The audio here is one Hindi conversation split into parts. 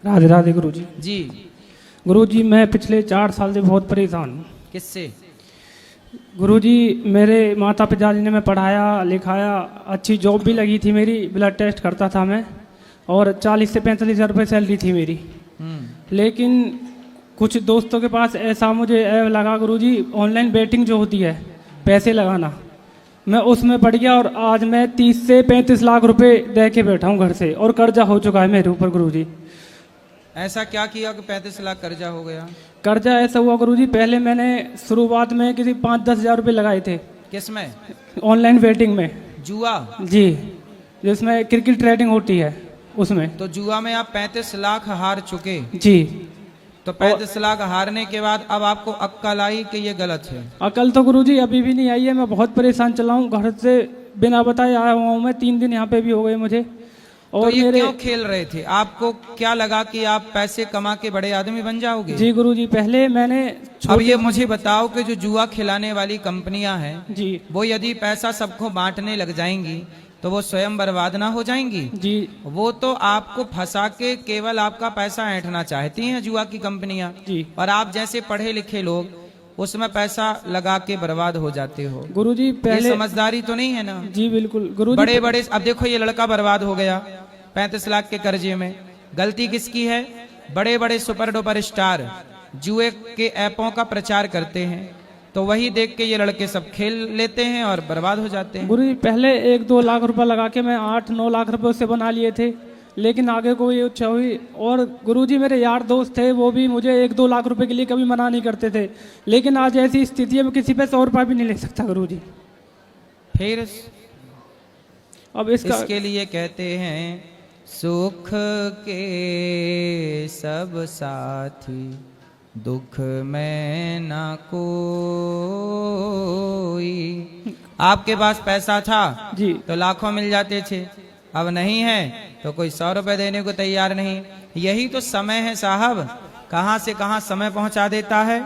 राधे राधे गुरुजी। जी गुरुजी मैं पिछले 4 साल से बहुत परेशान हूँ। किससे? गुरुजी मेरे माता पिताजी ने मैं पढ़ाया लिखाया, अच्छी जॉब भी लगी थी मेरी, ब्लड टेस्ट करता था मैं और 40 से 45 हज़ार रुपये सैलरी थी मेरी। लेकिन कुछ दोस्तों के पास ऐसा मुझे ऐप लगा गुरुजी, ऑनलाइन बेटिंग जो होती है पैसे लगाना, मैं उसमें पड़ गया और आज मैं 30 से 35 लाख रुपए दे के बैठा हूँ घर से और कर्जा हो चुका है मेरे ऊपर गुरुजी। ऐसा क्या किया कि 35 लाख कर्जा हो गया? कर्जा ऐसा हुआ गुरुजी, पहले मैंने शुरुआत में किसी 5-10 हज़ार रुपये लगाए थे। किसमें? ऑनलाइन बेटिंग में। जुआ? जी, जिसमें क्रिकेट ट्रेडिंग होती है उसमें। तो जुआ में आप 35 लाख हार चुके? जी। तो 35 लाख हारने के बाद अब आपको अक्ल आई कि ये गलत है? अकल तो गुरुजी अभी भी नहीं आई है, मैं बहुत परेशान चला हूँ, घर से बिना बताए आया हुआ हूँ मैं, 3 दिन यहाँ पे भी हो गए मुझे। और तो ये मेरे क्यों खेल रहे थे? आपको क्या लगा कि आप पैसे कमा के बड़े आदमी बन जाओगे? जी गुरुजी, पहले मैंने अब ये मुझे बताओ कि जो जुआ खिलाने वाली कंपनियां हैं जी वो यदि पैसा सबको बांटने लग जाएंगी तो वो स्वयं बर्बाद ना हो जाएंगी? जी। वो तो आपको फंसा के केवल आपका पैसा ऐंठना चाहती हैं जुआ की कंपनियां, जी। और आप जैसे पढ़े लिखे लोग उसमें पैसा लगा के बर्बाद हो जाते हो। गुरुजी पहले ये समझदारी तो नहीं है ना? जी बिल्कुल गुरुजी। बड़े बड़े अब देखो ये लड़का बर्बाद हो गया 35 लाख के कर्जे में। गलती किसकी है? बड़े बड़े सुपर डुपर स्टार जुए के ऐपों का प्रचार करते हैं तो वही देख के ये लड़के सब खेल लेते हैं और बर्बाद हो जाते हैं। गुरुजी पहले 1-2 लाख रुपए लगा के मैं 8-9 लाख रुपए उससे बना लिए थे, लेकिन आगे को ये इच्छा हुई। और गुरुजी मेरे यार दोस्त थे वो भी मुझे 1-2 लाख रुपए के लिए कभी मना नहीं करते थे, लेकिन आज ऐसी स्थिति है मैं किसी पे 100 रुपया भी नहीं ले सकता गुरुजी। फिर अब इसके लिए कहते हैं सुख के सब साथी दुख में ना कोई। आपके पास पैसा था जी तो लाखों मिल जाते थे, अब नहीं है तो कोई 100 रुपए देने को तैयार नहीं। यही तो समय है साहब, कहां से कहां समय पहुंचा देता है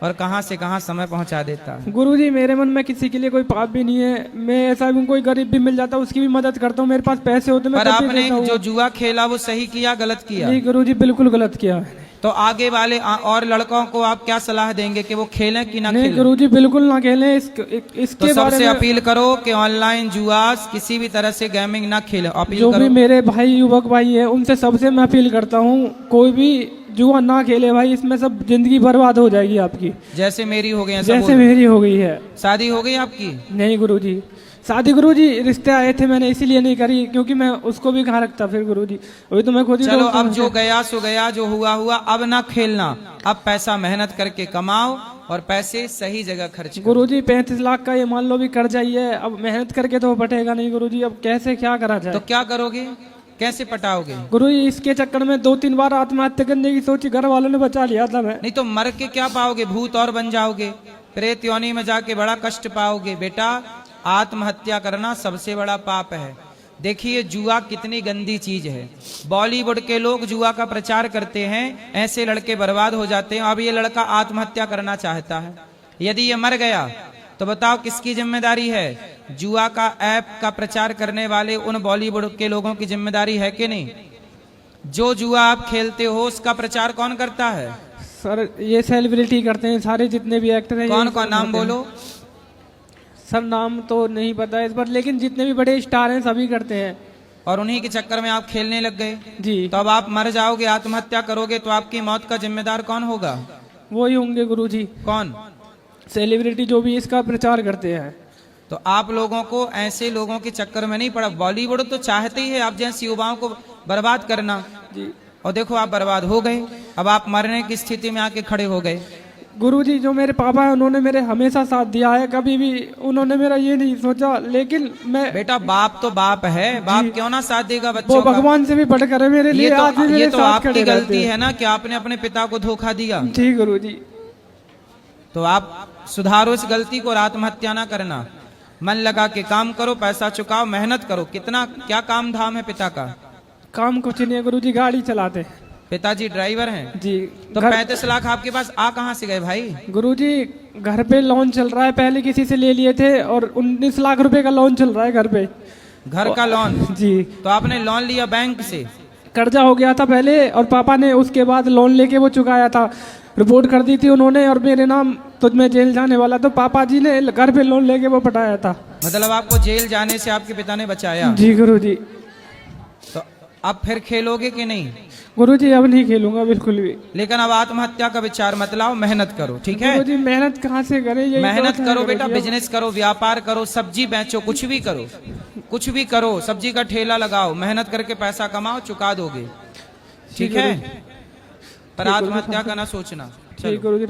और कहां से कहां समय पहुंचा देता है। गुरुजी मेरे मन में किसी के लिए कोई पाप भी नहीं है, मैं ऐसा भी कोई गरीब भी मिल जाता उसकी भी मदद करता हूँ, मेरे पास पैसे होते मैं पर आपने जो जुआ खेला वो सही किया गलत किया? नहीं गुरुजी बिल्कुल गलत किया। तो आगे वाले और लड़कों को आप क्या सलाह देंगे कि वो खेलें कि ना खेलें? गुरुजी बिल्कुल ना खेलें। इसके तो सबसे बारे में अपील करो कि ऑनलाइन जुआ किसी भी तरह से गेमिंग ना खेलें। अपील जो करो। भी मेरे भाई युवक भाई है उनसे सबसे मैं अपील करता हूँ कोई भी जुआ ना खेले भाई, इसमें सब जिंदगी बर्बाद हो जाएगी आपकी, जैसे मेरी हो गई। जैसे मेरी हो गई है। शादी हो गई आपकी? नहीं गुरुजी, शादी गुरुजी रिश्ते आए थे मैंने इसीलिए नहीं करी क्योंकि मैं उसको भी कहाँ रखता फिर गुरुजी, अभी तो मैं खुद ही। चलो अब जो गया सो गया, जो हुआ हुआ, अब ना खेलना। अब पैसा मेहनत करके कमाओ और पैसे सही जगह खर्च करो। गुरुजी 35 लाख का ये मान लो भी कर्जा ही है, अब मेहनत करके तो बटेगा नहीं गुरुजी, अब कैसे क्या करा जाए? तो क्या करोगे? कैसे पटाओगे? गुरुजी इसके चक्कर में 2-3 बार आत्महत्या करने की सोची, घर वालों ने बचा लिया था मैं। नहीं तो मर के क्या पाओगे? भूत और बन जाओगे, प्रेत योनि में जाके बड़ा कष्ट पाओगे। बेटा आत्महत्या करना सबसे बड़ा पाप है। देखिए जुआ कितनी गंदी चीज है। बॉलीवुड के लोग जुआ का प्रचार करते हैं, ऐसे लड़के बर्बाद हो जाते हैं। अब ये लड़का आत्महत्या करना चाहता है, यदि ये मर गया तो बताओ किसकी जिम्मेदारी है? जुआ का ऐप का प्रचार करने वाले उन बॉलीवुड के लोगों की जिम्मेदारी है कि नहीं? जो जुआ आप खेलते हो उसका प्रचार कौन करता है? सर ये सेलिब्रिटी करते हैं सारे जितने भी एक्टर हैं। कौन कौन नाम बोलो? सर नाम तो नहीं पता इस पर, लेकिन जितने भी बड़े स्टार हैं सभी करते हैं। और उन्हीं के चक्कर में आप खेलने लग गए जी। तो अब आप मर जाओगे, आत्महत्या करोगे तो आपकी मौत का जिम्मेदार कौन होगा? वो ही होंगे गुरुजी। कौन? सेलिब्रिटी जो भी इसका प्रचार करते हैं। तो आप लोगों को ऐसे लोगों के चक्कर में नहीं पड़ा। बॉलीवुड तो चाहते ही है आप जैसे युवाओं को बर्बाद करना जी। और देखो आप बर्बाद हो गए, अब आप मरने की स्थिति में आके खड़े हो गए। गुरुजी जो मेरे पापा है उन्होंने मेरे हमेशा साथ दिया है, कभी भी उन्होंने मेरा ये नहीं सोचा, लेकिन मैं। बेटा बाप तो बाप है, बाप क्यों ना साथ देगा बच्चों वो भगवान से भी बढ़कर है मेरे लिए। ये तो आपकी गलती है ना कि आपने अपने पिता को धोखा दिया। जी गुरुजी। तो आप सुधारो इस गलती को और आत्महत्या ना करना। मन लगा के काम करो, पैसा चुकाओ, मेहनत करो। कितना क्या काम धाम है पिता का? काम कुछ नहीं है गुरुजी, गाड़ी चलाते। पिताजी ड्राइवर हैं जी। तो 35 लाख आपके पास आ कहां से गए भाई? गुरुजी घर पे लोन चल रहा है, पहले किसी से ले लिए थे और 19 लाख रुपए का लोन चल रहा है घर पे। घर का लोन? जी। तो आपने लोन लिया बैंक से? कर्जा हो गया था पहले, और पापा ने उसके बाद लोन लेके वो चुकाया था। रिपोर्ट कर दी थी उन्होंने और मेरे नाम, तो मैं जेल जाने वाला, तो पापा जी ने घर पे लोन लेके वो पटाया था। मतलब आपको जेल जाने से आपके पिता ने बचाया। जी गुरुजी। तो अब फिर खेलोगे कि नहीं? गुरुजी अब नहीं खेलूंगा बिल्कुल भी। लेकिन अब आत्महत्या का विचार मत लाओ, मेहनत करो, ठीक है? गुरुजी मेहनत कहाँ से करें, यही मेहनत तो है करो बेटा, गुरुजी। बिजनेस करो, व्यापार करो, सब्जी बेचो, कुछ भी करो, कुछ भी करो, सब्जी का ठेला लगाओ, मेहनत करके पैसा कमाओ, चुका दोगे, ठीक है? पर आत्महत्या का ना सोचना। ठीक गुरुजी।